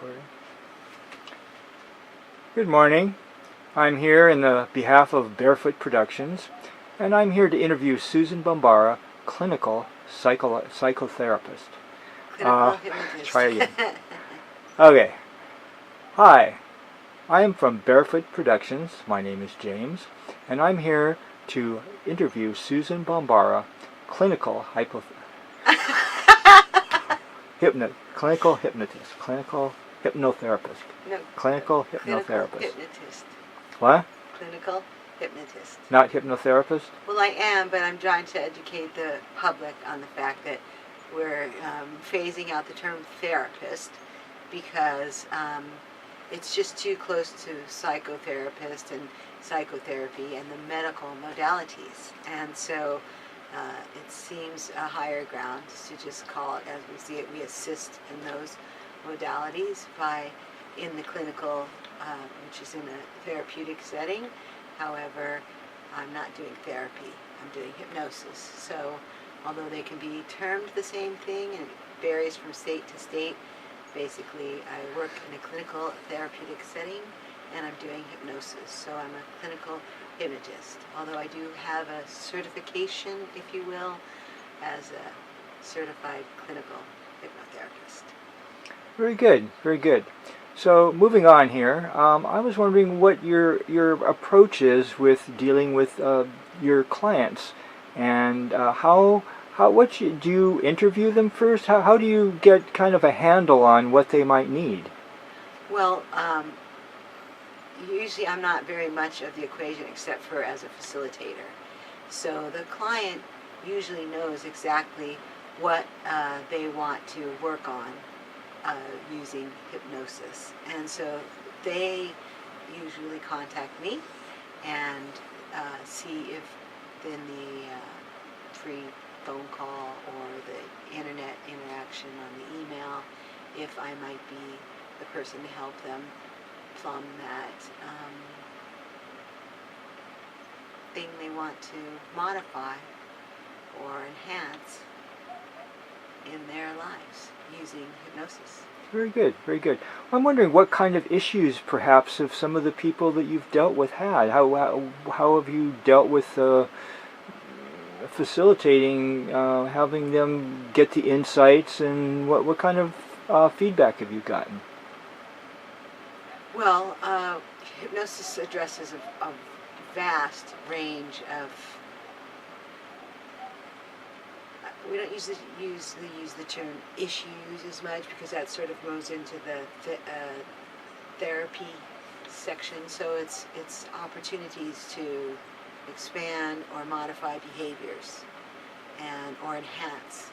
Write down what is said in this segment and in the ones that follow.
Recording. Good morning. I'm here in the behalf of Barefoot Productions, and I'm here to interview Susan Bambara, clinical psychotherapist. Clinical hypnotist. Try again. Okay. Hi. I am from Barefoot Productions. My name is James, and I'm here to interview Susan Bambara, clinical clinical hypnotist, clinical hypnotherapist. No. Clinical Clinical hypnotherapist. hypnotist. What? Clinical hypnotist. Not hypnotherapist? Well, I am, but I'm trying to educate the public on the fact that we're phasing out the term therapist because it's just too close to psychotherapist and psychotherapy and the medical modalities. And so it seems a higher ground to just call it, as we see it, we assist in those modalities in the clinical, which is in a therapeutic setting. However, I'm not doing therapy, I'm doing hypnosis. So although they can be termed the same thing and it varies from state to state, basically I work in a clinical therapeutic setting and I'm doing hypnosis. So I'm a clinical hypnotist, although I do have a certification, if you will, as a certified clinical hypnotherapist. Very good, very good. So moving on here, I was wondering what your approach is with dealing with your clients, and do you interview them first? How do you get kind of a handle on what they might need? Well, usually I'm not very much of the equation except for as a facilitator. So the client usually knows exactly what they want to work on using hypnosis. And so they usually contact me and see if in the free phone call or the internet interaction on the email, if I might be the person to help them plumb that thing they want to modify or enhance in their lives using hypnosis. Very good, very good. I'm wondering what kind of issues perhaps have some of the people that you've dealt with had. How have you dealt with facilitating, having them get the insights, and what kind of feedback have you gotten? Well, hypnosis addresses a vast range of. We don't usually use the term issues as much because that sort of goes into the therapy section. So it's opportunities to expand or modify behaviors or enhance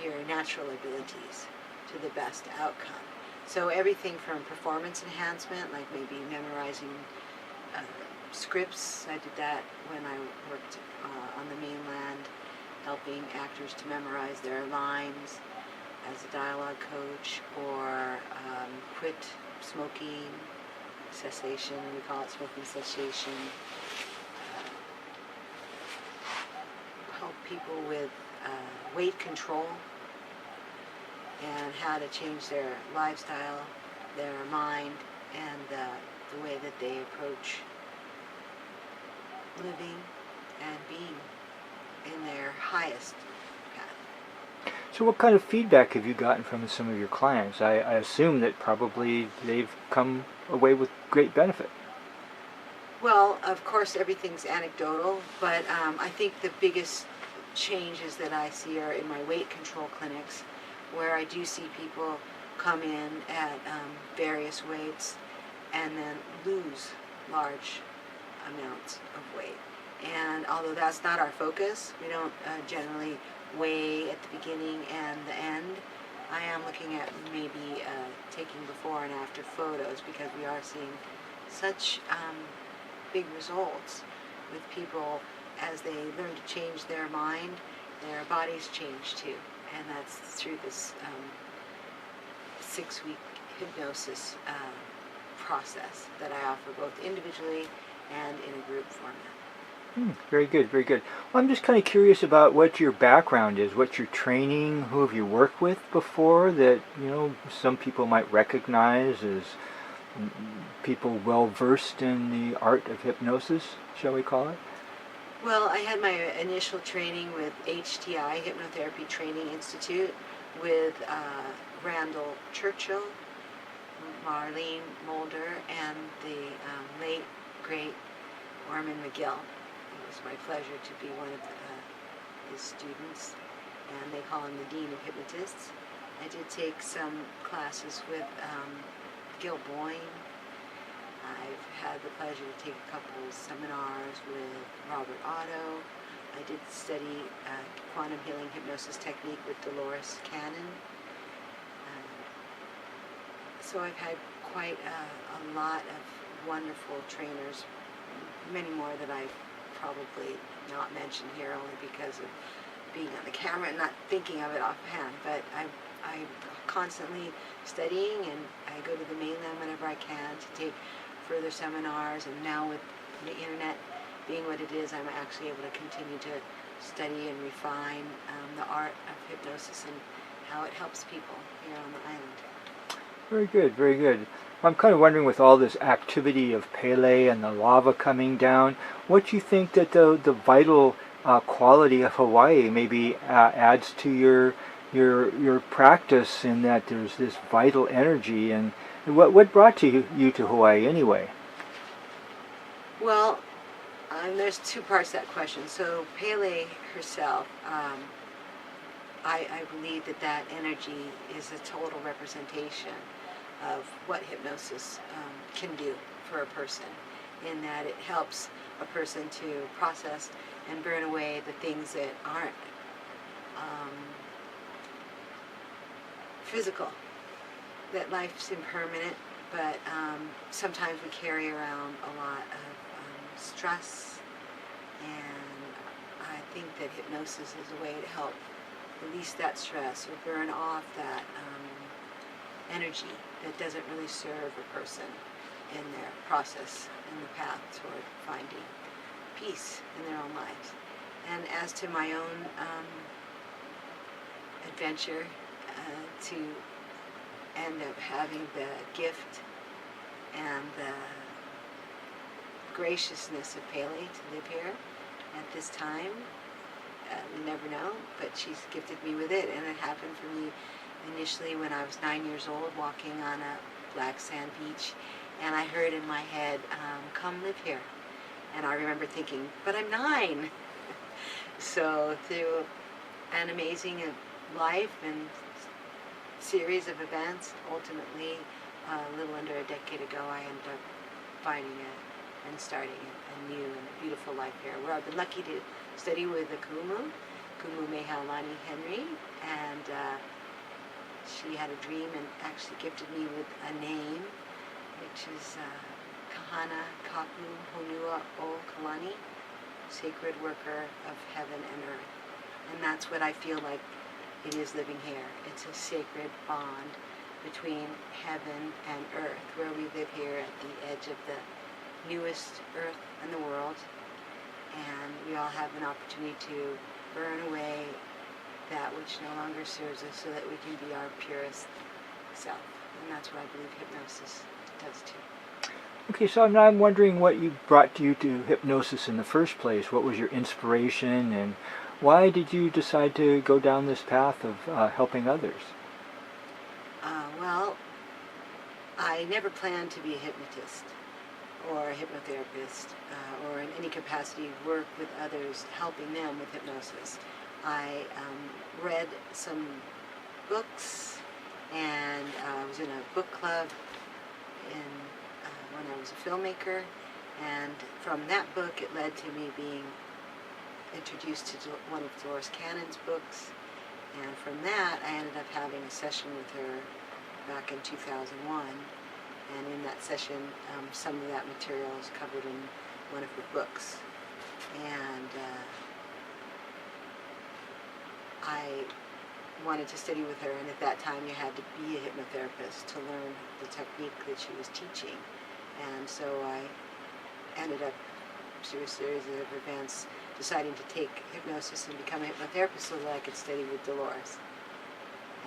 your natural abilities to the best outcome. So everything from performance enhancement, like maybe memorizing scripts. I did that when I worked on the mainland, helping actors to memorize their lines as a dialogue coach, or quit smoking cessation, we call it smoking cessation, help people with weight control and how to change their lifestyle, their mind, and the way that they approach living and being in their highest path. So what kind of feedback have you gotten from some of your clients? I assume that probably they've come away with great benefit. Well, of course, everything's anecdotal, but I think the biggest changes that I see are in my weight control clinics, where I do see people come in at various weights and then lose large amounts of weight. And although that's not our focus, we don't generally weigh at the beginning and the end. I am looking at maybe taking before and after photos because we are seeing such big results with people as they learn to change their mind, their bodies change too. And that's through this 6-week hypnosis process that I offer both individually and in a group format. Very good, very good. Well, I'm just kind of curious about what your background is, what your training, who have you worked with before that, some people might recognize as mm, people well versed in the art of hypnosis, shall we call it? Well, I had my initial training with HTI, Hypnotherapy Training Institute, with Randall Churchill, Marlene Mulder, and the late, great Orman McGill. It was my pleasure to be one of his students, and they call him the Dean of Hypnotists. I did take some classes with Gil Boyne. I've had the pleasure to take a couple seminars with Robert Otto. I did study quantum healing hypnosis technique with Dolores Cannon. So I've had quite a lot of wonderful trainers, many more that I've probably not mentioned here only because of being on the camera and not thinking of it offhand. But I'm constantly studying, and I go to the mainland whenever I can to take further seminars, and now with the internet being what it is, I'm actually able to continue to study and refine the art of hypnosis and how it helps people here on the island. Very good, very good. I'm kind of wondering, with all this activity of Pele and the lava coming down, what you think that the vital quality of Hawaii maybe adds to your practice, in that there's this vital energy, and what brought you to Hawaii anyway? Well, there's two parts to that question. So Pele herself, I believe that energy is a total representation of what hypnosis can do for a person, in that it helps a person to process and burn away the things that aren't physical, that life's impermanent, but sometimes we carry around a lot of stress, and I think that hypnosis is a way to help release that stress or burn off that energy that doesn't really serve a person in their process, in the path toward finding peace in their own lives. And as to my own adventure to end up having the gift and the graciousness of Pele to live here at this time, you never know, but she's gifted me with it, and it happened for me initially when I was 9 years old, walking on a black sand beach, and I heard in my head, come live here. And I remember thinking, but I'm 9. So through an amazing life and series of events, ultimately, a little under a decade ago, I ended up finding it and starting a new and beautiful life here, where I've been lucky to study with the Kumu Mehaulani Henry, and she had a dream and actually gifted me with a name, which is Kahana Kapu Honua O Kalani, sacred worker of heaven and earth. And that's what I feel like it is living here. It's a sacred bond between heaven and earth, where we live here at the edge of the newest earth in the world, and we all have an opportunity to burn away that which no longer serves us, so that we can be our purest self. And that's what I believe hypnosis does too. Okay, so I'm wondering what brought you to hypnosis in the first place. What was your inspiration, and why did you decide to go down this path of helping others? Well, I never planned to be a hypnotist or a hypnotherapist, or in any capacity work with others, helping them with hypnosis. I read some books, and I was in a book club when I was a filmmaker, and from that book it led to me being introduced to one of Dolores Cannon's books, and from that I ended up having a session with her back in 2001, and in that session some of that material is covered in one of her books, and I wanted to study with her, and at that time you had to be a hypnotherapist to learn the technique that she was teaching, and so I ended up through a series of events, deciding to take hypnosis and become a hypnotherapist so that I could study with Dolores.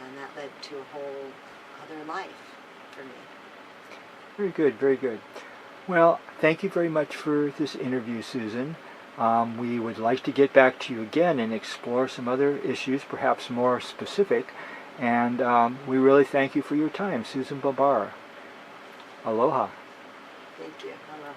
And that led to a whole other life for me. Very good, very good. Well, thank you very much for this interview, Susan. We would like to get back to you again and explore some other issues, perhaps more specific. And we really thank you for your time, Susan Bambara. Aloha. Thank you. Aloha.